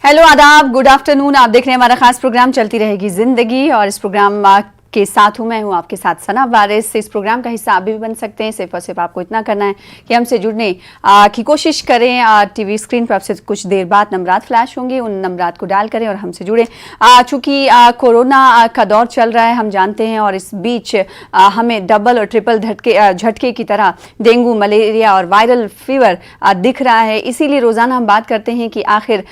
Hello आदाब, good afternoon. आप देख रहे हैं हमारा खास प्रोग्राम चलती रहेगी जिंदगी और इस प्रोग्राम के साथ हूं मैं हूं आपके साथ सना वारिस। इस प्रोग्राम का हिस्सा आप भी बन सकते हैं। सिर्फ और सिर्फ आपको इतना करना है कि हमसे जुड़ने की कोशिश करें। टीवी स्क्रीन पर आपसे कुछ देर बाद नंबरात फ्लैश होंगे, उन नंबरात को डायल करें और हमसे जुड़ें। चूँकि कोरोना का दौर चल रहा है हम जानते हैं, और इस बीच हमें डबल और ट्रिपल झटके की तरह डेंगू, मलेरिया और वायरल फीवर दिख रहा है। इसीलिए रोज़ाना हम बात करते हैं कि आखिर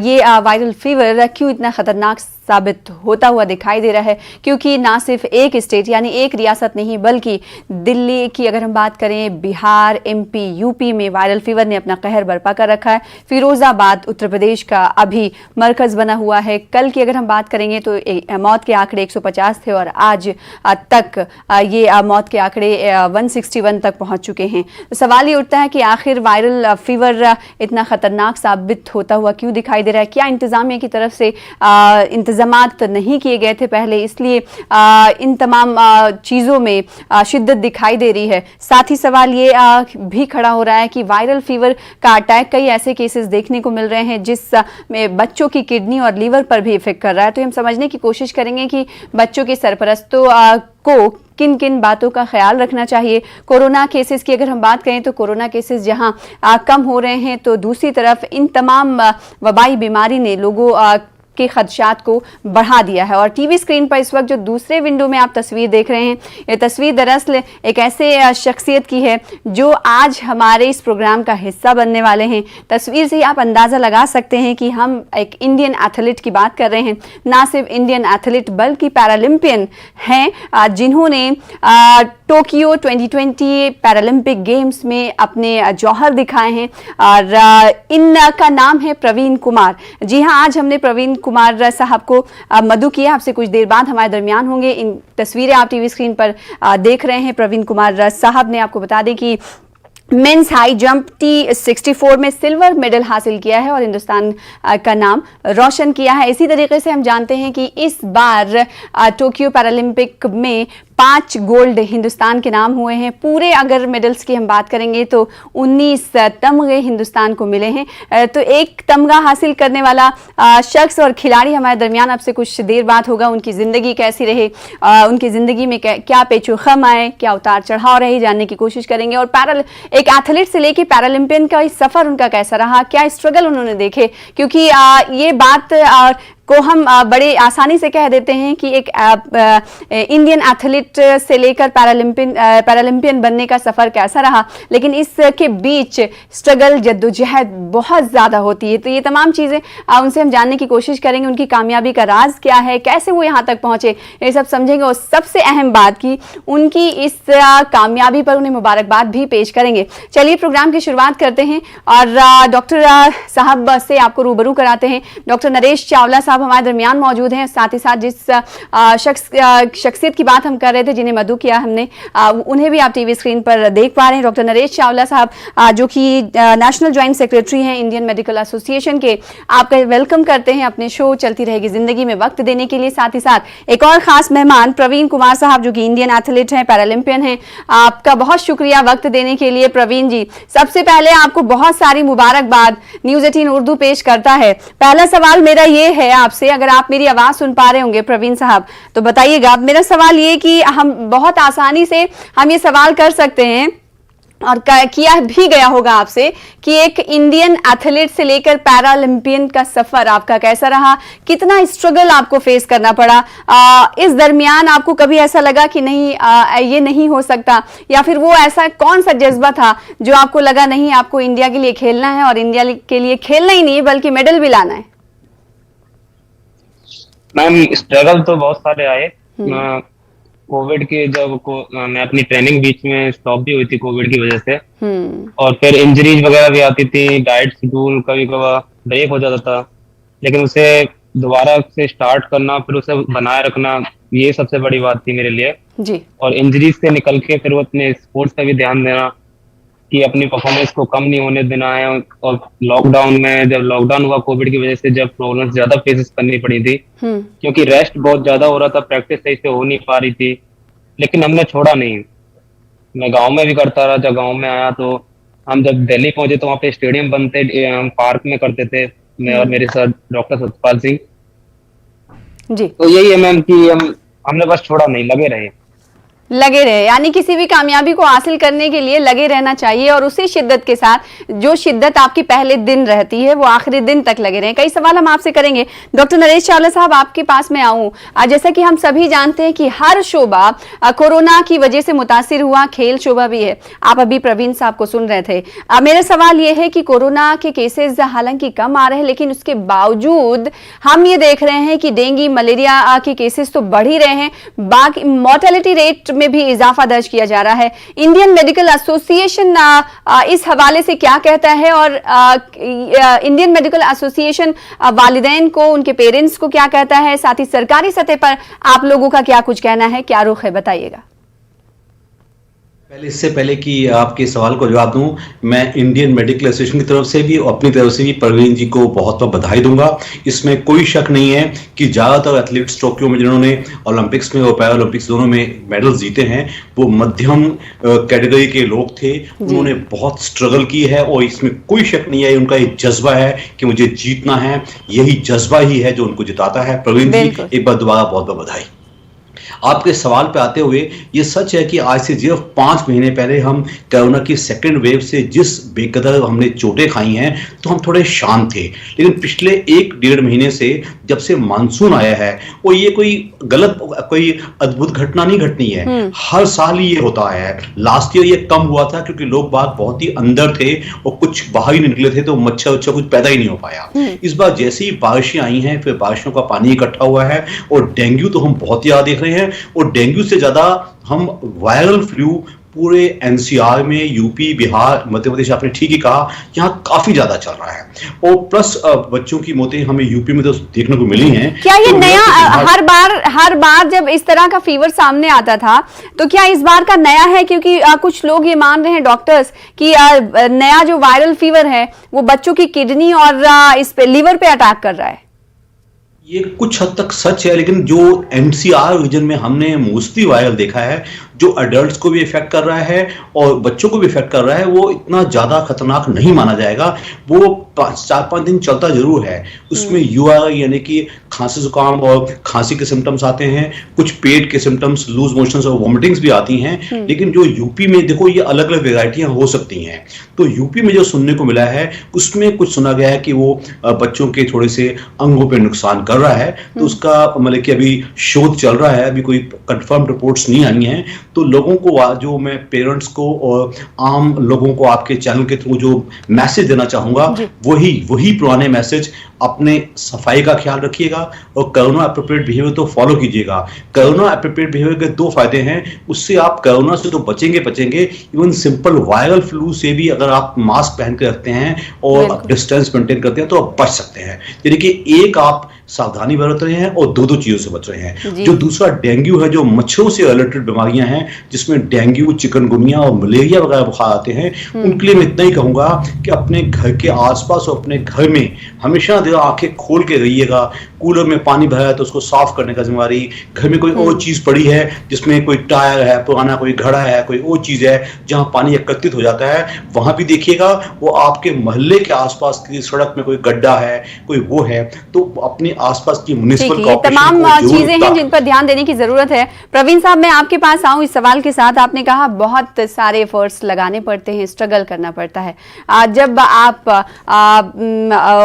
ये वायरल फीवर क्यों इतना खतरनाक साबित होता हुआ दिखाई दे रहा है, क्योंकि ना सिर्फ एक स्टेट यानी एक रियासत नहीं बल्कि दिल्ली की अगर हम बात करें, बिहार, एमपी, यूपी में वायरल फीवर ने अपना कहर बरपा कर रखा है। फिरोजाबाद उत्तर प्रदेश का अभी मरकज बना हुआ है। कल की अगर हम बात करेंगे तो मौत के आंकड़े 150 थे और आज तक ये मौत के आंकड़े 161 तक पहुंच चुके हैं। तो सवाल ये उठता है कि आखिर वायरल फीवर इतना खतरनाक साबित होता हुआ क्यों दिखाई दे रहा है? क्या इंतजामिया की तरफ से इंतजामात नहीं किए गए थे पहले, इसलिए इन तमाम चीज़ों में शिद्दत दिखाई दे रही है? साथ ही सवाल ये भी खड़ा हो रहा है कि वायरल फीवर का अटैक कई ऐसे केसेस देखने को मिल रहे हैं जिस में बच्चों की किडनी और लीवर पर भी इफेक्ट कर रहा है। तो हम समझने की कोशिश करेंगे कि बच्चों के सरपरस्तों को किन किन बातों का ख्याल रखना चाहिए। कोरोना केसेस की अगर हम बात करें तो कोरोना केसेस जहां कम हो रहे हैं, तो दूसरी तरफ इन तमाम वबाई बीमारी ने लोगों के खदशात को बढ़ा दिया है। और टीवी स्क्रीन पर इस वक्त जो दूसरे विंडो में आप तस्वीर देख रहे हैं, ये तस्वीर दरअसल एक ऐसे शख्सियत की है जो आज हमारे इस प्रोग्राम का हिस्सा बनने वाले हैं। तस्वीर से ही आप अंदाज़ा लगा सकते हैं कि हम एक इंडियन एथलीट की बात कर रहे हैं। ना सिर्फ इंडियन एथलीट बल्कि पैरालंपियन हैं जिन्होंने टोक्यो 2020 पैरालंपिक गेम्स में अपने जौहर दिखाए हैं, और इनका नाम है प्रवीण कुमार। जी हाँ, आज हमने प्रवीण कुमार साहब को मधु किया। आपसे कुछ देर बाद हमारे दरमियान होंगे। इन तस्वीरें आप टीवी स्क्रीन पर देख रहे हैं। प्रवीण कुमार साहब ने, आपको बता दें कि मेंस हाई जंप T64 में सिल्वर मेडल हासिल किया है और हिंदुस्तान का नाम रोशन किया है। इसी तरीके से हम जानते हैं कि इस बार टोक्यो पैरालंपिक में 5 गोल्ड हिंदुस्तान के नाम हुए हैं। पूरे अगर मेडल्स की हम बात करेंगे तो 19 तमगे हिंदुस्तान को मिले हैं। तो एक तमगा हासिल करने वाला शख्स और खिलाड़ी हमारे दरमियान आपसे कुछ देर बाद होगा। उनकी ज़िंदगी कैसी रही, उनकी ज़िंदगी में क्या पेचो-खम आए, क्या उतार चढ़ाव रहे, जानने की कोशिश करेंगे। और एक एथलीट से लेके पैरालंपियन का इस सफ़र उनका कैसा रहा, क्या स्ट्रगल उन्होंने देखे, क्योंकि ये बात को हम बड़े आसानी से कह देते हैं कि एक इंडियन एथलीट से लेकर पैरालंपियन बनने का सफ़र कैसा रहा, लेकिन इसके बीच स्ट्रगल, जद्दोजहद बहुत ज़्यादा होती है। तो ये तमाम चीज़ें उनसे हम जानने की कोशिश करेंगे। उनकी कामयाबी का राज क्या है, कैसे वो यहाँ तक पहुँचे, ये सब समझेंगे। और सबसे अहम बात कि उनकी इस कामयाबी पर उन्हें मुबारकबाद भी पेश करेंगे। चलिए प्रोग्राम की शुरुआत करते हैं और डॉक्टर साहब से आपको रूबरू कराते हैं। डॉक्टर नरेश चावला साहब हमारे दरमियान मौजूद हैं। साथ ही साथ जिस शख्सियत की बात हम कर रहे थे, जिन्हें मधु किया हमने, उन्हें भी आप टीवी स्क्रीन पर देख पा रहे हैं। डॉक्टर नरेश चावला साहब जो कि नेशनल ज्वाइंट सेक्रेटरी हैं इंडियन मेडिकल एसोसिएशन के, आपका वेलकम करते हैं अपने शो चलती रहेगी जिंदगी में वक्त देने के लिए। साथ ही साथ एक और खास मेहमान प्रवीण कुमार साहब जो कि इंडियन एथलीट हैं, पैरालंपियन हैं। आपका बहुत शुक्रिया वक्त देने के लिए प्रवीण जी। सबसे पहले आपको बहुत सारी मुबारकबाद न्यूज़ 18 उर्दू पेश करता है। पहला सवाल मेरा ये है आपसे, अगर आप मेरी आवाज सुन पा रहे होंगे प्रवीण साहब तो बताइएगा। मेरा सवाल ये कि हम बहुत आसानी से हम ये सवाल कर सकते हैं और किया भी गया होगा आपसे कि एक इंडियन एथलीट से लेकर पैरालंपियन का सफर आपका कैसा रहा, कितना स्ट्रगल आपको फेस करना पड़ा, इस दरमियान आपको कभी ऐसा लगा कि नहीं ये नहीं हो सकता, या फिर वो ऐसा कौन सा जज्बा था जो आपको लगा नहीं आपको इंडिया के लिए खेलना है और इंडिया के लिए खेलना ही नहीं बल्कि मेडल भी लाना है? मैम, स्ट्रगल तो बहुत सारे आए। कोविड के मैं अपनी ट्रेनिंग बीच में स्टॉप भी हुई थी कोविड की वजह से, और फिर इंजरीज वगैरह भी आती थी, डाइट शेड्यूल कभी कभार ब्रेक हो जाता था, लेकिन उसे दोबारा से स्टार्ट करना, फिर उसे बनाए रखना, ये सबसे बड़ी बात थी मेरे लिए जी। और इंजरीज से निकल के फिर वो अपने स्पोर्ट्स पे भी ध्यान देना कि अपनी परफॉर्मेंस को कम नहीं होने देना है। और लॉकडाउन में, जब लॉकडाउन हुआ कोविड की वजह से, जब प्रॉब्लम्स ज्यादा फेसेस करनी पड़ी थी क्योंकि रेस्ट बहुत ज्यादा हो रहा था, प्रैक्टिस सही से हो नहीं पा रही थी, लेकिन हमने छोड़ा नहीं। मैं गांव में भी करता रहा। जब गांव में आया तो हम जब दिल्ली पहुंचे तो वहाँ पे स्टेडियम बनते, हम पार्क में करते थे, मैं और मेरे साथ डॉक्टर सतपाल सिंह। जी, तो यही है मैम कि हमने बस छोड़ा नहीं, लगे रहे। लगे रहे, यानी किसी भी कामयाबी को हासिल करने के लिए लगे रहना चाहिए और उसी शिद्दत के साथ जो शिद्दत आपकी पहले दिन रहती है वो आखिरी दिन तक लगे रहे। कई सवाल हम आपसे करेंगे। डॉक्टर नरेश चावला साहब, आपके पास में आऊं, जैसा कि हम सभी जानते हैं कि हर शोबा कोरोना की वजह से मुतासिर हुआ, खेल शोबा भी है। आप अभी प्रवीण साहब को सुन रहे थे। मेरा सवाल यह है कि कोरोना के केसेस हालांकि कम आ रहे हैं, लेकिन उसके बावजूद हम ये देख रहे हैं कि डेंगू मलेरिया के केसेस तो बढ़ ही रहे हैं, बाकी मॉर्टेलिटी रेट में भी इजाफा दर्ज किया जा रहा है। इंडियन मेडिकल एसोसिएशन इस हवाले से क्या कहता है, और इंडियन मेडिकल एसोसिएशन वालिदैन को, उनके पेरेंट्स को क्या कहता है, साथ ही सरकारी सतह पर आप लोगों का क्या कुछ कहना है, क्या रुख है, बताइएगा। इससे पहले कि आपके सवाल को जवाब दूं, मैं इंडियन मेडिकल एसोसिएशन की तरफ से भी और अपनी तरफ से भी प्रवीण जी को बहुत बहुत बधाई दूंगा। इसमें कोई शक नहीं है कि ज्यादातर एथलीट्स टोक्यो में जिन्होंने ओलंपिक्स में और पैरा ओलंपिक्स दोनों में मेडल्स जीते हैं वो मध्यम कैटेगरी के लोग थे। उन्होंने बहुत स्ट्रगल की है और इसमें कोई शक नहीं है, उनका एक जज्बा है कि मुझे जीतना है, यही जज्बा ही है जो उनको जिताता है। प्रवीण जी, एक बार दोबारा बहुत बहुत बधाई। आपके सवाल पे आते हुए ये सच है कि आज से सिर्फ 5 महीने पहले हम कोरोना की सेकेंड वेव से जिस बेकदर हमने चोटें खाई हैं तो हम थोड़े शांत थे, लेकिन पिछले 1-1.5 महीने से जब से मानसून आया है और ये कोई गलत, कोई अद्भुत घटना नहीं घटनी है, हर साल ही ये होता है। लास्ट ईयर ये कम हुआ था क्योंकि लोग बाग बहुत ही अंदर थे और कुछ बाहर ही निकले थे तो मच्छर उच्छर कुछ पैदा ही नहीं हो पाया। इस बार जैसे ही बारिशें आई हैं फिर बारिशों का पानी इकट्ठा हुआ है और डेंगू तो हम बहुत ज्यादा देख रहे हैं, और डेंगू से ज्यादा हम वायरल फ्लू पूरे एनसीआर में, यूपी, बिहार, मध्य प्रदेश, आपने ठीक ही कहा, यहाँ काफी ज्यादा चल रहा है। और प्लस बच्चों की मौतें हमें यूपी में तो देखने को मिली हैं। क्या ये तो नया हर बार जब इस तरह का फीवर सामने आता था तो क्या इस बार का नया है? क्योंकि कुछ लोग ये मान रहे हैं डॉक्टर्स कि नया जो वायरल फीवर है वो बच्चों की किडनी और इस पे लिवर पे अटैक कर रहा है। ये कुछ हद तक सच है, लेकिन जो एनसीआर रीजन में हमने मोस्टली वायरल देखा है जो अडल्ट्स को भी इफेक्ट कर रहा है और बच्चों को भी इफेक्ट कर रहा है, वो इतना ज्यादा खतरनाक नहीं माना जाएगा। वो 4-5 दिन चलता जरूर है, उसमें यूआर यानी कि खांसी जुकाम और खांसी के सिम्टम्स आते हैं, कुछ पेट के सिम्टम्स, लूज मोशंस और वॉमिटिंग्स भी आती हैं। लेकिन जो यूपी में देखो ये अलग अलग वेराइटियां हो सकती हैं, तो यूपी में जो सुनने को मिला है उसमें कुछ सुना गया है कि वो बच्चों के थोड़े से अंगों पर नुकसान कर रहा है, तो उसका मतलब कि अभी शोध चल रहा है, अभी कोई कंफर्म रिपोर्ट्स नहीं आई हैं। तो लोगों को, जो मैं पेरेंट्स को और आम लोगों को आपके चैनल के थ्रू जो मैसेज देना चाहूंगा वही पुराने मैसेज, अपने सफाई का ख्याल रखिएगा और कोरोना एप्रोप्रिएट बिहेवियर तो फॉलो कीजिएगा। कोरोना एप्रोप्रिएट बिहेवियर के 2 फायदे हैं, उससे आप कोरोना से तो बचेंगे, इवन सिंपल वायरल फ्लू से भी अगर आप मास्क पहन के रखते हैं और डिस्टेंस मेंटेन करते हैं तो आप बच सकते हैं। यानी कि एक आप सावधानी बरत रहे हैं और 2 चीजों से बच रहे हैं। जो दूसरा डेंगू है, जो मच्छरों से रिलेटेड बीमारियां हैं जिसमें डेंगू, चिकनगुनिया और मलेरिया वगैरह बुखार आते हैं, उनके लिए मैं इतना ही कहूंगा कि अपने घर के आसपास और अपने घर में हमेशा आंखें खोल के रहिएगा। कूलर में पानी भरा है तो उसको साफ करने का जिम्मेवारी, घर में कोई और चीज पड़ी है जिसमें कोई टायर है पुराना, कोई घड़ा है, कोई और चीज है जहां पानी एकत्रित हो जाता है, वहां भी देखिएगा। वो आपके मोहल्ले के आसपास की सड़क में कोई गड्ढा है, कोई वो है, तो अपने आसपास की म्युनिसिपल तमाम चीजें हैं जिन पर ध्यान देने की जरूरत है। प्रवीण साहब, मैं आपके पास आऊं इस सवाल के साथ। आपने कहा बहुत सारे एफर्ट्स लगाने पड़ते हैं, स्ट्रगल करना पड़ता है। जब आप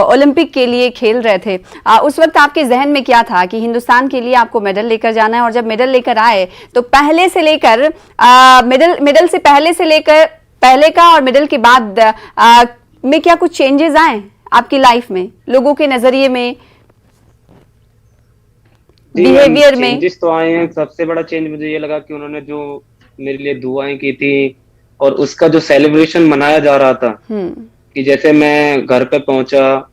ओलंपिक के लिए खेल रहे थे उस वक्त आपके जहन में क्या था कि हिंदुस्तान के लिए आपको मेडल लेकर जाना है? और जब मेडल लेकर आए तो पहले से लेकर मेडल से पहले का और मेडल के बाद में क्या कुछ चेंजेस आए आपकी लाइफ में, लोगों के नजरिए में, बिहेवियर में? चेंजेस तो आए हैं। सबसे बड़ा चेंज मुझे ये लगा कि उन्होंने जो मेरे लिए दुआएं की थी और उसका जो सेलिब्रेशन मनाया जा रहा था, कि जैसे मैं घर पे पहुंचा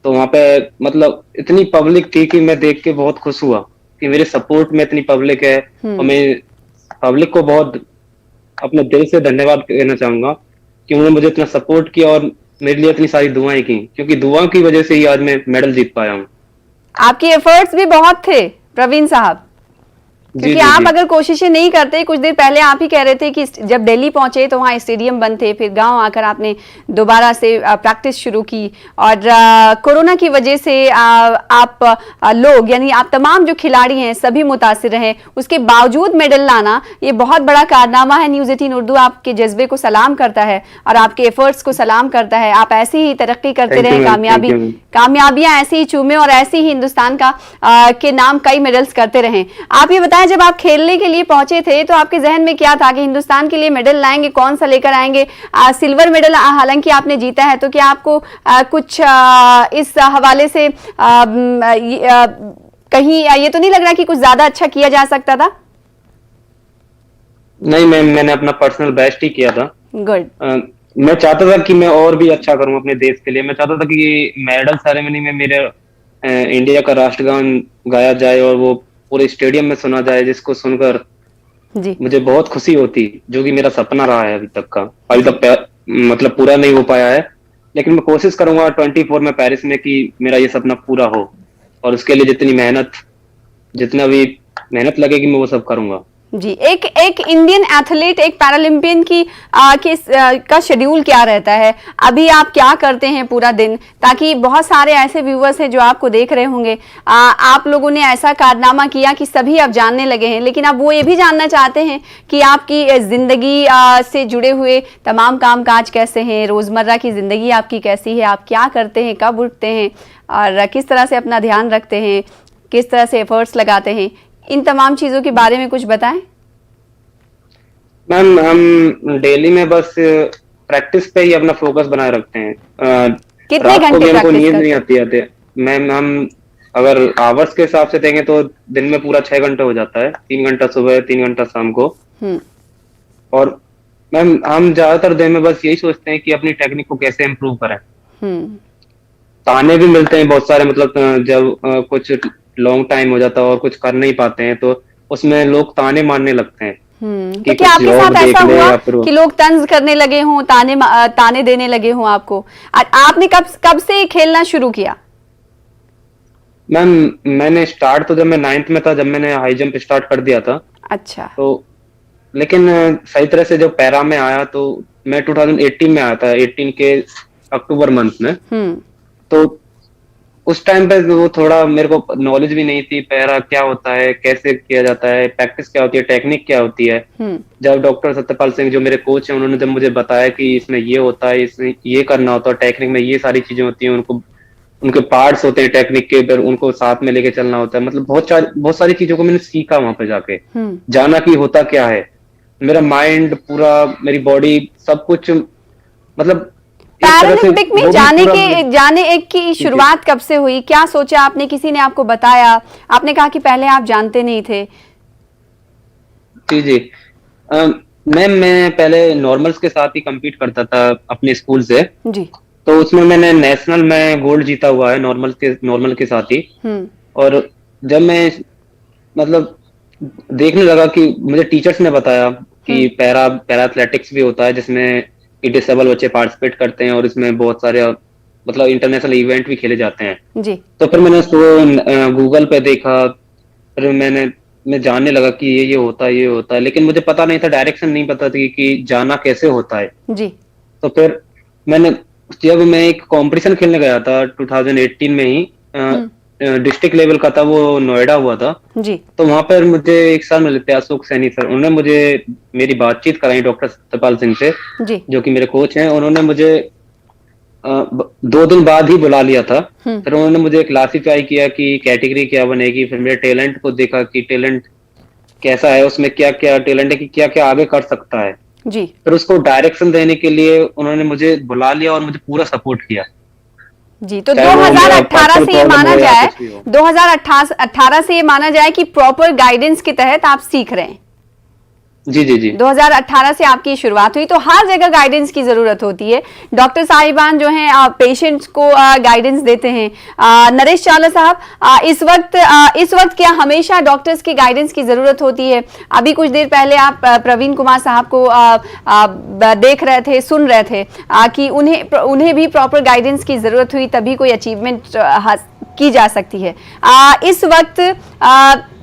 तो वहां पे मतलब इतनी पब्लिक थी कि मैं देख के बहुत खुश हुआ कि मेरे सपोर्ट में इतनी पब्लिक है। और मैं पब्लिक को बहुत अपने दिल से धन्यवाद कहना चाहूंगा कि उन्होंने मुझे इतना सपोर्ट किया और मेरे लिए इतनी सारी दुआएं की, क्योंकि दुआओं की वजह से ही आज मैं मेडल जीत पाया हूँ। आपकी एफर्ट्स भी बहुत थे प्रवीण साहब। क्योंकि आप अगर कोशिशें नहीं करते, कुछ देर पहले आप ही कह रहे थे कि जब दिल्ली पहुंचे तो वहाँ स्टेडियम बंद थे, फिर गांव आकर आपने दोबारा से प्रैक्टिस शुरू की और कोरोना की वजह से आप लोग यानी आप तमाम जो खिलाड़ी हैं सभी मुतासिर रहे, उसके बावजूद मेडल लाना ये बहुत बड़ा कारनामा है। न्यूज़ 18 उर्दू आपके जज्बे को सलाम करता है और आपके एफर्ट्स को सलाम करता है। आप ऐसी ही तरक्की करते रहें, कामयाबियां ऐसी ही चूमे और ऐसे ही हिंदुस्तान का के नाम कई मेडल्स करते रहें। आप ये बताएं, जब आप खेलने के लिए पहुंचे थे तो आपके जहन में क्या था कि हिंदुस्तान के लिए मेडल लाएंगे, कौन सा लेकर आएंगे? सिल्वर मेडल हालांकि आपने जीता है, तो क्या आपको कुछ इस हवाले से कहीं ये तो नहीं लग रहा कि कुछ ज्यादा अच्छा किया जा सकता था? नहीं मैम, मैंने अपना पर्सनल बेस्ट ही किया था। गुड। मैं चाहता था कि मैं और भी अच्छा करूं अपने देश के लिए। मैं चाहता था कि मेडल सेरेमनी में मेरे इंडिया का राष्ट्रगान गाया जाए और वो पूरे स्टेडियम में सुना जाए, जिसको सुनकर जी मुझे बहुत खुशी होती, जो कि मेरा सपना रहा है अभी तक का। अभी तक मतलब पूरा नहीं हो पाया है, लेकिन मैं कोशिश करूंगा 24 में पेरिस में कि मेरा ये सपना पूरा हो, और उसके लिए जितना भी मेहनत लगेगी मैं वो सब करूंगा। जी, एक इंडियन एथलीट, एक पैरालंपियन की का शेड्यूल क्या रहता है? अभी आप क्या करते हैं पूरा दिन? ताकि बहुत सारे ऐसे व्यूवर्स हैं जो आपको देख रहे होंगे। आप लोगों ने ऐसा कारनामा किया कि सभी अब जानने लगे हैं, लेकिन अब वो ये भी जानना चाहते हैं कि आपकी जिंदगी से जुड़े हुए तमाम कामकाज कैसे हैं, रोजमर्रा की जिंदगी आपकी कैसी है, आप क्या करते हैं, कब उठते हैं और किस तरह से अपना ध्यान रखते हैं, किस तरह से एफर्ट्स लगाते हैं, इन तमाम चीजों के बारे में कुछ बताएं। मैम, हम डेली में बस प्रैक्टिस पे ही अपना फोकस बनाए रखते हैं। कितने घंटे हमको प्रैक्टिस नींद करते नहीं आती आते मैम। हम अगर आवर्स के हिसाब से देंगे तो दिन में पूरा 6 घंटे हो जाता है, 3 घंटा सुबह, 3 घंटा शाम को। और मैम, हम ज्यादातर दिन में बस यही सोचते हैं कि अपनी टेक्निक को कैसे इम्प्रूव करें। ताने भी मिलते हैं बहुत सारे, मतलब जब कुछ लॉन्ग टाइम हो जाता है और कुछ कर नहीं पाते हैं तो उसमें लोग ताने मारने लगते हैं। तो क्या आपके साथ ऐसा हुआ कि लोग तंज करने लगे हों, ताने देने लगे हों आपको? आपने कब से खेलना शुरू किया? मैम, मैंने स्टार्ट तो जब मैं 9th में था, जब मैंने हाई जंप स्टार्ट कर दिया था। अच्छा। तो लेकिन सही तरह से जब पैरा में आया तो मैं 2018 में आया था, 18 के अक्टूबर मंथ में। तो उस टाइम पे वो थोड़ा मेरे को नॉलेज भी नहीं थी, पैरा क्या होता है, कैसे किया जाता है, प्रैक्टिस क्या होती है, टेक्निक क्या होती है। जब डॉक्टर सत्यपाल सिंह जो मेरे कोच हैं, उन्होंने जब मुझे बताया कि इसमें ये होता है, इसमें ये करना होता है, टेक्निक में ये सारी चीजें होती हैं, उनके पार्ट्स होते हैं टेक्निक के, फिर उनको साथ में लेके चलना होता है। मतलब बहुत सारी चीजों को मैंने सीखा वहां पे जाके, जाना कि होता क्या है। मेरा माइंड पूरा, मेरी बॉडी, सब कुछ, मतलब पैरालंपिक में जाने की शुरुआत कब से हुई? क्या सोचा आपने? किसी ने आपको बताया? आपने कहा कि पहले आप जानते नहीं थे। जी। मैं पहले नॉर्मल्स के साथ ही compete करता था अपने स्कूल से जी। तो उसमें मैंने नेशनल में गोल्ड जीता हुआ है नॉर्मल के साथ ही। और जब मैं मतलब देखने लगा कि मुझे टीचर्स ने बताया कि पैरा एथलेटिक्स भी होता है, जिसमें डिसेबल बच्चे पार्टिसिपेट करते हैं और इसमें बहुत सारे मतलब इंटरनेशनल इवेंट भी खेले जाते हैं जी। तो फिर मैंने उसको गूगल पे देखा, फिर मैं जानने लगा कि ये होता है, लेकिन मुझे पता नहीं था, डायरेक्शन नहीं पता थी कि जाना कैसे होता है जी। तो फिर जब मैं एक कंपटीशन खेलने गया था 2018 में ही, डिस्ट्रिक्ट लेवल का था, वो नोएडा हुआ था जी। तो वहां पर मुझे एक साल मिले थे अशोक सैनी सर, उन्होंने मुझे मेरी बातचीत कराई डॉक्टर सत्यपाल सिंह से जी। जो कि मेरे कोच हैं। उन्होंने मुझे 2 दिन बाद ही बुला लिया था। फिर उन्होंने मुझे क्लासिफाई किया कि कैटेगरी क्या बनेगी, फिर मेरे टैलेंट को देखा कि टैलेंट कैसा है, उसमें क्या क्या टैलेंट है, कि क्या क्या आगे कर सकता है जी। फिर उसको डायरेक्शन देने के लिए उन्होंने मुझे बुला लिया और मुझे पूरा सपोर्ट किया जी। तो 2018 से ये माना जाए, 2018 से ये माना जाए कि प्रॉपर गाइडेंस के तहत आप सीख रहे हैं। जी 2018 से आपकी शुरुआत हुई, तो हर जगह गाइडेंस की जरूरत होती है। डॉक्टर साहिबान जो हैं पेशेंट्स को गाइडेंस देते हैं। नरेश चावला साहब, इस वक्त क्या हमेशा डॉक्टर्स की गाइडेंस की जरूरत होती है? अभी कुछ देर पहले आप प्रवीण कुमार साहब को देख रहे थे, सुन रहे थे कि उन्हें भी प्रॉपर गाइडेंस की जरूरत हुई, तभी कोई अचीवमेंट की जा सकती है। इस वक्त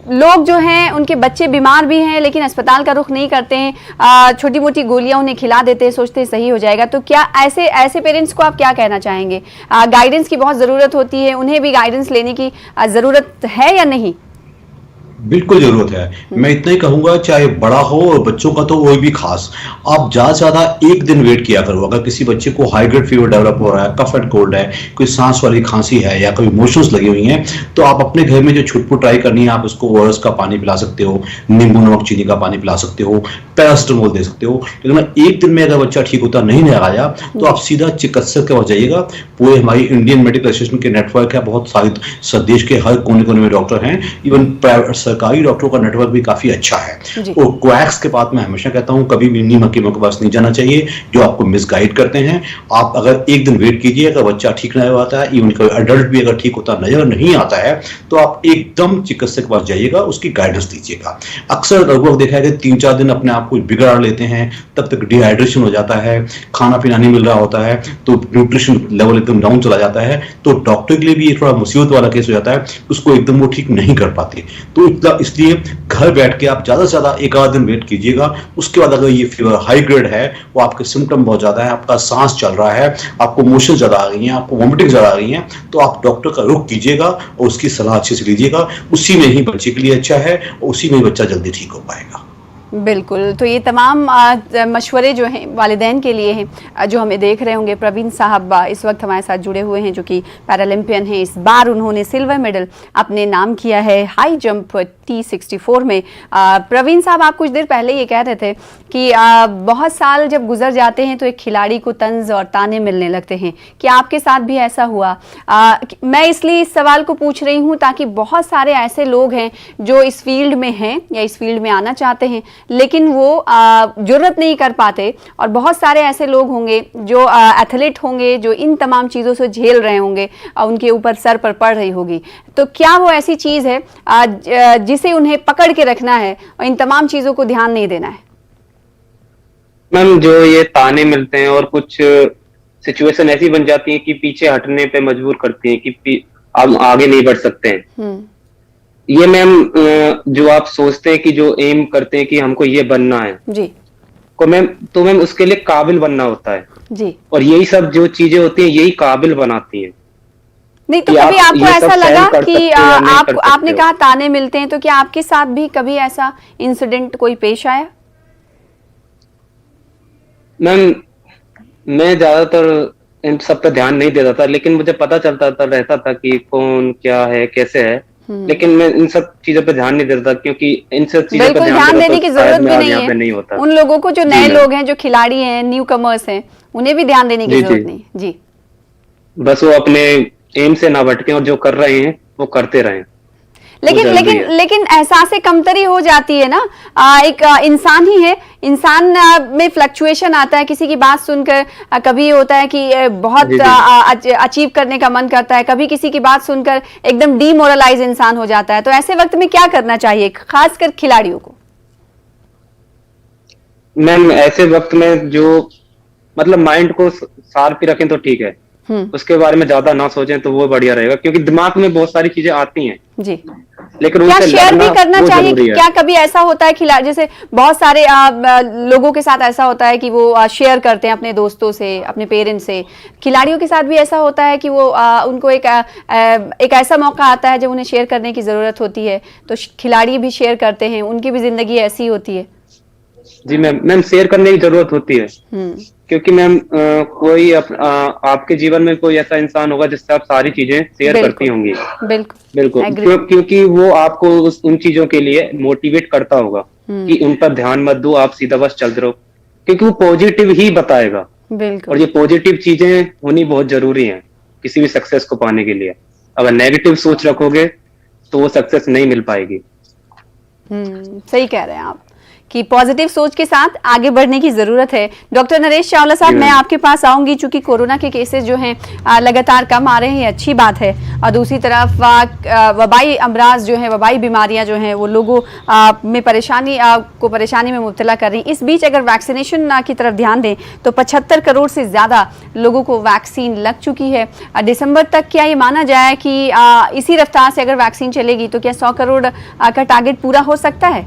लोग जो हैं उनके बच्चे बीमार भी हैं लेकिन अस्पताल का रुख नहीं करते हैं, छोटी मोटी गोलियां उन्हें खिला देते हैं, सोचते हैं सही हो जाएगा। तो क्या ऐसे ऐसे पेरेंट्स को आप क्या कहना चाहेंगे? गाइडेंस की बहुत ज़रूरत होती है, उन्हें भी गाइडेंस लेने की ज़रूरत है या नहीं? बिल्कुल जरूरत है। मैं इतना ही कहूंगा, चाहे बड़ा हो और बच्चों का तो वो भी खास, आप ज्यादा से ज्यादा एक दिन वेट किया करो। अगर किसी बच्चे को हाई ग्रेड फीवर डेवलप हो रहा है, कफ एंड कोल्ड है, कोई सांस वाली खांसी है या कोई मोशंस लगी हुई हैं, तो आप अपने घर में जो छुटपुट ट्राई करनी है, आप उसको ओआरएस का पानी पिला सकते हो, नींबू नमक चीनी का पानी पिला सकते हो, पैरास्टामोल दे सकते हो। लेकिन एक दिन में अगर बच्चा ठीक होता नहीं आया तो आप सीधा चिकित्सक के पास जाइएगा। पूरे हमारी इंडियन मेडिकल एसोसिएशन के नेटवर्क है, बहुत सारे देश के हर कोने कोने में डॉक्टर हैं, इवन प्राइवेट सरकारी डॉक्टरों का नेटवर्क भी काफी अच्छा है। और क्वैक्स के पास मैं हमेशा कहता हूं कभी भी नीम हकीमों के पास नहीं जाना चाहिए जो आपको मिसगाइड करते हैं। आप अगर एक दिन वेट कीजिए, अगर बच्चा ठीक नहीं आता है, इवन कोई अडल्ट भी अगर ठीक होता नजर नहीं आता है, तो आप एकदम चिकित्सक के पास जाइएगा, उसकी गाइडेंस दीजिएगा। अक्सर लगभग देखा है कि 3-4 दिन अपने आप को बिगाड़ लेते हैं, तब तक डिहाइड्रेशन हो जाता है, खाना पीना नहीं मिल रहा होता है, तो न्यूट्रिशन लेवल एकदम डाउन चला जाता है, तो डॉक्टर के लिए भी एक थोड़ा मुसीबत वाला केस हो जाता है, उसको एकदम वो ठीक नहीं कर पाते। तो इसलिए घर बैठ के आप ज्यादा से ज्यादा एक आध दिन वेट कीजिएगा। उसके बाद अगर ये फीवर हाई ग्रेड है, वो आपके सिम्टम बहुत ज्यादा है, आपका सांस चल रहा है, आपको मोशन ज्यादा आ गई है, आपको वॉमिटिंग ज्यादा आ गई है, तो आप डॉक्टर का रुख कीजिएगा और उसकी सलाह अच्छे से लीजिएगा। उसी में ही बच्चे के लिए अच्छा है और उसी में ही बच्चा जल्दी ठीक हो पाएगा। बिल्कुल। तो ये तमाम मशवरे जो हैं वालिदैन के लिए हैं जो हमें देख रहे होंगे। प्रवीण साहब इस वक्त हमारे साथ जुड़े हुए हैं जो कि पैरालंपियन हैं। इस बार उन्होंने सिल्वर मेडल अपने नाम किया है हाई जंप T64 में। प्रवीण साहब, आप कुछ देर पहले ये कह रहे थे कि बहुत साल जब गुजर जाते हैं तो एक खिलाड़ी को तंज और ताने मिलने लगते हैं। क्या आपके साथ भी ऐसा हुआ? मैं इसलिए इस सवाल को पूछ रही हूँ ताकि बहुत सारे ऐसे लोग हैं जो इस फील्ड में हैं या इस फील्ड में आना चाहते हैं लेकिन वो जुर्रत नहीं कर पाते, और बहुत सारे ऐसे लोग होंगे जो एथलीट होंगे जो इन तमाम चीज़ों से झेल रहे होंगे, उनके ऊपर सर पर पड़ रही होगी। तो क्या वो ऐसी चीज़ है जिसे उन्हें पकड़ के रखना है और इन तमाम चीज़ों को ध्यान नहीं देना है? मैम, जो ये ताने मिलते हैं और कुछ सिचुएशन ऐसी बन जाती है कि पीछे हटने पे मजबूर करती है कि हम आगे नहीं बढ़ सकते हैं। ये मैम जो आप सोचते हैं कि जो एम करते हैं कि हमको ये बनना है जी, को मैम, तो मैम उसके लिए काबिल बनना होता है जी, और यही सब जो चीजें होती हैं यही काबिल बनाती हैं। नहीं तो कभी आपको ऐसा लगा कि आपने कहा ताने मिलते हैं, तो क्या आपके साथ भी कभी ऐसा इंसिडेंट कोई पेश आया? मैम, मैं ज्यादातर इन सब पे ध्यान नहीं देता था, लेकिन मुझे पता चलता रहता था कि कौन क्या है कैसे है, लेकिन मैं इन सब चीजों पे ध्यान नहीं देता क्योंकि इन सब चीजों पे ध्यान देने की जरूरत भी नहीं है। उन लोगों को जो नए लोग हैं, जो खिलाड़ी हैं, न्यू कमर्स हैं, उन्हें भी ध्यान देने की जरूरत नहीं। जी, बस वो अपने एम से ना भटके और जो कर रहे हैं वो करते रहें। लेकिन एहसास कमतरी हो जाती है ना। एक इंसान ही है, इंसान में फ्लक्चुएशन आता है। किसी की बात सुनकर कभी होता है कि बहुत अचीव करने का मन करता है, कभी किसी की बात सुनकर एकदम डीमोरलाइज इंसान हो जाता है। तो ऐसे वक्त में क्या करना चाहिए, खासकर खिलाड़ियों को? मैम, ऐसे वक्त में जो मतलब माइंड को शार्प ही रखें तो ठीक है, उसके बारे में ज्यादा ना सोचें तो वो बढ़िया रहेगा, क्योंकि दिमाग में बहुत सारी चीजें आती हैं जी, लेकिन क्या शेयर भी करना चाहिए? क्या कभी ऐसा होता है खिलाड़ी, जैसे बहुत सारे लोगों के साथ ऐसा होता है कि वो शेयर करते हैं अपने दोस्तों से, अपने पेरेंट्स से, खिलाड़ियों के साथ भी ऐसा होता है कि वो उनको एक ऐसा मौका आता है जब उन्हें शेयर करने की जरूरत होती है, तो खिलाड़ी भी शेयर करते हैं, उनकी भी जिंदगी ऐसी होती है? जी मैम, शेयर करने की जरूरत होती है, क्योंकि मैम कोई आपके जीवन में कोई ऐसा इंसान होगा जिससे आप सारी चीजें शेयर करती होंगी। बिल्कुल, क्योंकि वो आपको उन चीजों के लिए मोटिवेट करता होगा कि उन पर ध्यान मत दो, आप सीधा बस चलते रहो, क्योंकि वो पॉजिटिव ही बताएगा। और ये पॉजिटिव चीजें होनी बहुत जरूरी है किसी भी सक्सेस को पाने के लिए। अगर नेगेटिव सोच रखोगे तो वो सक्सेस नहीं मिल पाएगी। सही कह रहे हैं आप कि पॉजिटिव सोच के साथ आगे बढ़ने की जरूरत है। डॉक्टर नरेश चावला साहब, मैं आपके पास आऊंगी, चूंकि कोरोना के केसेस जो हैं लगातार कम आ रहे हैं, अच्छी बात है, और दूसरी तरफ वबाई अमराज जो है, वबाई बीमारियां जो हैं वो लोगों में परेशानी में मुब्तला कर रही हैं। इस बीच अगर वैक्सीनेशन की तरफ ध्यान दें तो 75 करोड़ से ज़्यादा लोगों को वैक्सीन लग चुकी है। दिसंबर तक क्या ये माना जाए कि इसी रफ्तार से अगर वैक्सीन चलेगी तो क्या 100 करोड़ का टारगेट पूरा हो सकता है?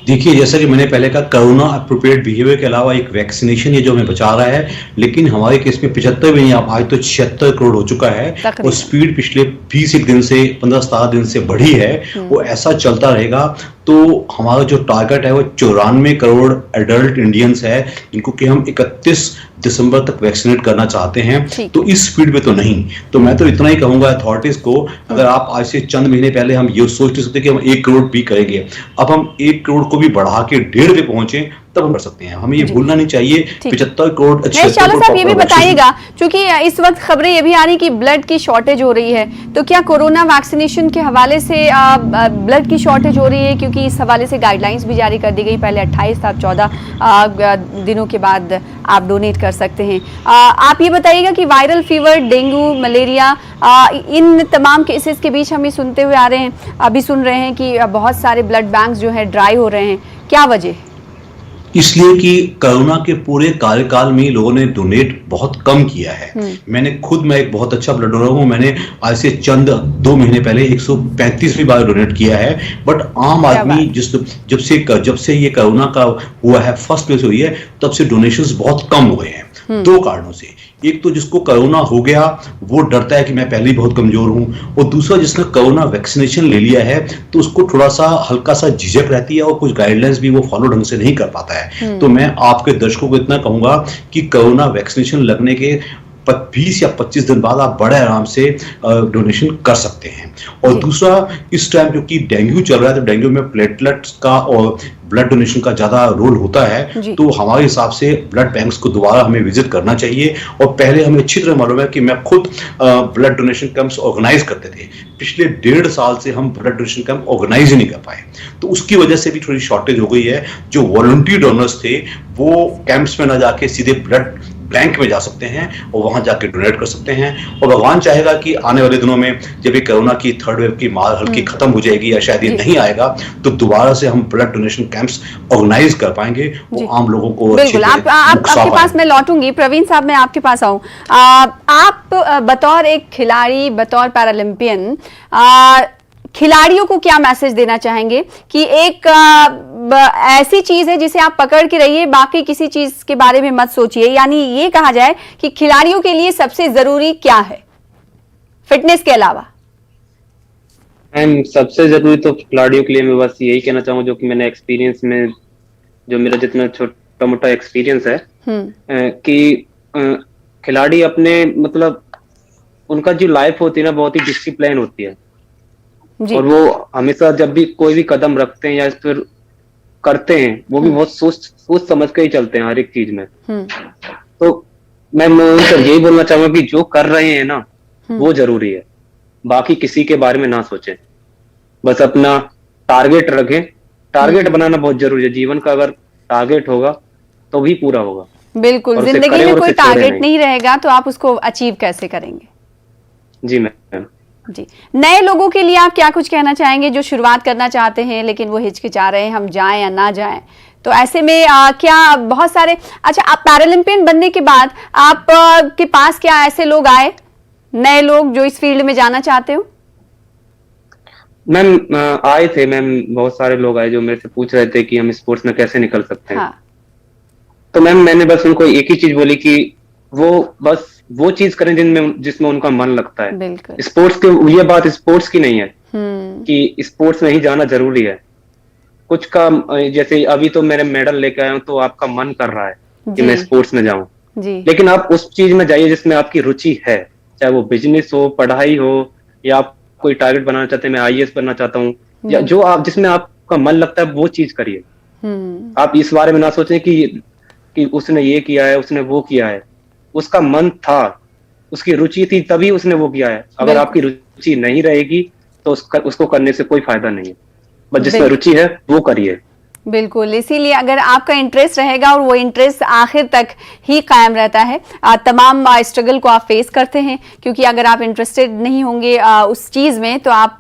देखिए, जैसा कि मैंने पहले कहा, कोरोना अप्रोप्रिएट बिहेवियर के अलावा एक वैक्सीनेशन ये जो हमें बचा रहा है, लेकिन हमारे केस में 75 भी नहीं, आज तो 76 करोड़ हो चुका है और स्पीड पिछले 20 दिन से 15-17 दिन से बढ़ी है। वो ऐसा चलता रहेगा तो हमारा जो टारगेट है वो 94 करोड़ एडल्ट इंडियंस है जिनको कि हम 31 दिसंबर तक वैक्सीनेट करना चाहते हैं। तो इस स्पीड में तो नहीं, तो मैं तो इतना ही कहूंगा अथॉरिटीज को, अगर आप आज से चंद महीने पहले हम ये सोच नहीं सकते कि हम 1 करोड़ भी करेंगे, अब हम 1 करोड़ को भी बढ़ा के 1.5 पे पहुंचे तब हम कर सकते हैं। हमें ये भूलना नहीं चाहिए 75 करोड़। चावला साहब, ये भी बताइएगा, क्योंकि इस वक्त खबरें ये भी आ रही कि ब्लड की शॉर्टेज हो रही है, तो क्या कोरोना वैक्सीनेशन के हवाले से ब्लड की शॉर्टेज हो रही है? क्योंकि इस हवाले से गाइडलाइंस भी जारी कर दी गई, पहले 28 था, अब 14 दिनों के बाद आप डोनेट कर सकते हैं। आप ये बताइएगा कि वायरल फीवर, डेंगू, मलेरिया, इन तमाम केसेस के बीच हम ये सुनते हुए आ रहे हैं, अभी सुन रहे हैं कि बहुत सारे ब्लड बैंक्स जो है ड्राई हो रहे हैं, क्या वजह? इसलिए कि कोरोना के पूरे कार्यकाल में लोगों ने डोनेट बहुत कम किया है। मैं एक बहुत अच्छा ब्लड डोनर हूं, मैंने आज से चंद 2 महीने पहले 135वीं बार डोनेट किया है। बट आम आदमी जब से ये कोरोना का हुआ है, फर्स्ट प्लेस हुई है, तब से डोनेशंस बहुत कम हुए हैं। 2 कारणों से, एक तो जिसको कोरोना हो गया वो डरता है कि मैं पहले ही बहुत कमजोर हूं, और दूसरा जिसने कोरोना वैक्सीनेशन ले लिया है तो उसको थोड़ा सा हल्का सा झिझक रहती है और कुछ गाइडलाइंस भी वो फॉलो ढंग से नहीं कर पाता है। तो मैं आपके दर्शकों को इतना कहूंगा कि कोरोना वैक्सीनेशन लगने के 20 या 25 दिन बाद आप बड़े आराम से डोनेशन कर सकते हैं। और दूसरा, इस टाइम क्योंकि डेंगू चल रहा है तो डेंगू में प्लेटलेट्स का और ब्लड डोनेशन का ज्यादा रोल होता है, तो हमारे हिसाब से ब्लड बैंक्स को दोबारा हमें विजिट करना चाहिए। और पहले हमें अच्छी तरह मालूम है कि मैं खुद ब्लड डोनेशन कैंप्स ऑर्गेनाइज करते थे, पिछले 1.5 साल से हम ब्लड डोनेशन कैंप ऑर्गेनाइज ही नहीं कर पाए, तो उसकी वजह से भी थोड़ी शॉर्टेज हो गई है। जो वॉलंटियर डोनर्स थे वो कैंप्स में ना जाके सीधे ब्लड बैंक में जा सकते हैं और वहां जाके डोनेट कर सकते हैं। और भगवान चाहेगा कि आने वाले दिनों में जब ये कोरोना की 3rd वेव की मार हल्की खत्म हो जाएगी या शायद ये नहीं आएगा, तो दोबारा से हम ब्लड डोनेशन कैंप्स ऑर्गेनाइज कर पाएंगे, वो आम लोगों को। बिल्कुल, आपके पास मैं लौटूंगी। प्रवीण साहब, मैं आपके पास आऊं, आप बतौर एक खिलाड़ी, बतौर पैरालंपियन, खिलाड़ियों को क्या मैसेज देना चाहेंगे कि एक ऐसी चीज है जिसे आप पकड़ के रहिए, बाकी किसी चीज के बारे में मत सोचिए, यानी ये कहा जाए कि खिलाड़ियों के लिए सबसे जरूरी क्या है फिटनेस के अलावा? सबसे जरूरी तो खिलाड़ियों के लिए मैं बस यही कहना चाहूंगा, जो कि मैंने एक्सपीरियंस में, जो मेरा जितना छोटा मोटा एक्सपीरियंस है, कि खिलाड़ी अपने मतलब उनका जो लाइफ होती है ना, बहुत ही डिसिप्लिन होती है, और वो हमेशा जब भी कोई भी कदम रखते हैं या फिर करते हैं, वो भी बहुत सोच समझ के ही चलते हैं हर एक चीज में। तो मैं उनसे यही बोलना चाहूंगा कि जो कर रहे हैं ना वो जरूरी है, बाकी किसी के बारे में ना सोचें, बस अपना टारगेट रखें। टारगेट बनाना बहुत जरूरी है, जीवन का अगर टारगेट होगा तो भी पूरा होगा। बिल्कुल, जिंदगी में कोई टारगेट नहीं रहेगा तो आप उसको अचीव कैसे करेंगे? जी मैम। जी, नए लोगों के लिए आप क्या कुछ कहना चाहेंगे जो शुरुआत करना चाहते हैं लेकिन वो हिचकिचा रहे हैं, हम जाएं या ना जाएं? तो ऐसे में क्या बहुत सारे, अच्छा, आप पैरालंपियन बनने के बाद आप के पास क्या ऐसे लोग आए, नए लोग जो इस फील्ड में जाना चाहते हो? मैम आए थे मैम, बहुत सारे लोग आए जो मेरे से पूछ रहे थे कि हम स्पोर्ट्स में कैसे निकल सकते हैं। तो मैम मैंने बस उनको एक ही चीज बोली कि वो बस वो चीज करें जिसमें उनका मन लगता है। स्पोर्ट्स के, ये बात स्पोर्ट्स की नहीं है कि स्पोर्ट्स में ही जाना जरूरी है। कुछ का, जैसे अभी तो मेरे मेडल लेके आया हूँ तो आपका मन कर रहा है कि मैं स्पोर्ट्स में जाऊं, लेकिन आप उस चीज में जाइए जिसमें आपकी रुचि है, चाहे वो बिजनेस हो, पढ़ाई हो, या आप कोई टारगेट बनाना चाहते हैं, मैं IAS बनना चाहता हूँ, या जो आप जिसमें आपका मन लगता है वो चीज करिए। आप इस बारे में ना सोचें कि उसने ये किया है, उसने वो किया है। उसका मन था, उसकी रुचि थी, तभी उसने वो किया है। अगर आपकी रुचि नहीं रहेगी तो उसको करने से कोई फायदा नहीं है। बस जिसमें रुचि है वो करिए। बिल्कुल, इसीलिए अगर आपका इंटरेस्ट रहेगा और वो इंटरेस्ट आखिर तक ही कायम रहता है, तमाम स्ट्रगल को आप फेस करते हैं, क्योंकि अगर आप इंटरेस्टेड नहीं होंगे उस चीज़ में तो आप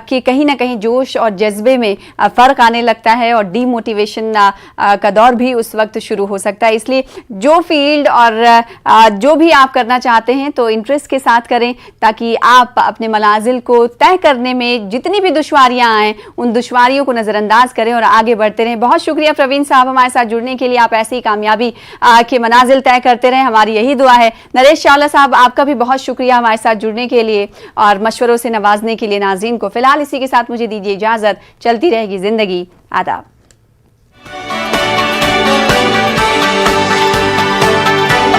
के कहीं ना कहीं जोश और जज्बे में फ़र्क आने लगता है और डीमोटिवेशन का दौर भी उस वक्त शुरू हो सकता है। इसलिए जो फील्ड और जो भी आप करना चाहते हैं तो इंटरेस्ट के साथ करें, ताकि आप अपने मनाजिल को तय करने में जितनी भी दुश्वारियाँ आएँ उन दुश्वारियों को नज़रअंदाज करें और आगे बढ़ते रहें। बहुत शुक्रिया प्रवीण साहब हमारे साथ जुड़ने के लिए, आप ऐसी ही कामयाबी के मनाजिल तय करते रहें, हमारी यही दुआ है। नरेश चावला साहब, आपका भी बहुत शुक्रिया हमारे साथ जुड़ने के लिए और मशवरों से नवाजने के लिए। नाज़रीन को फिलहाल इसी के साथ मुझे दीजिए इजाज़त, चलती रहेगी ज़िंदगी। आदाब।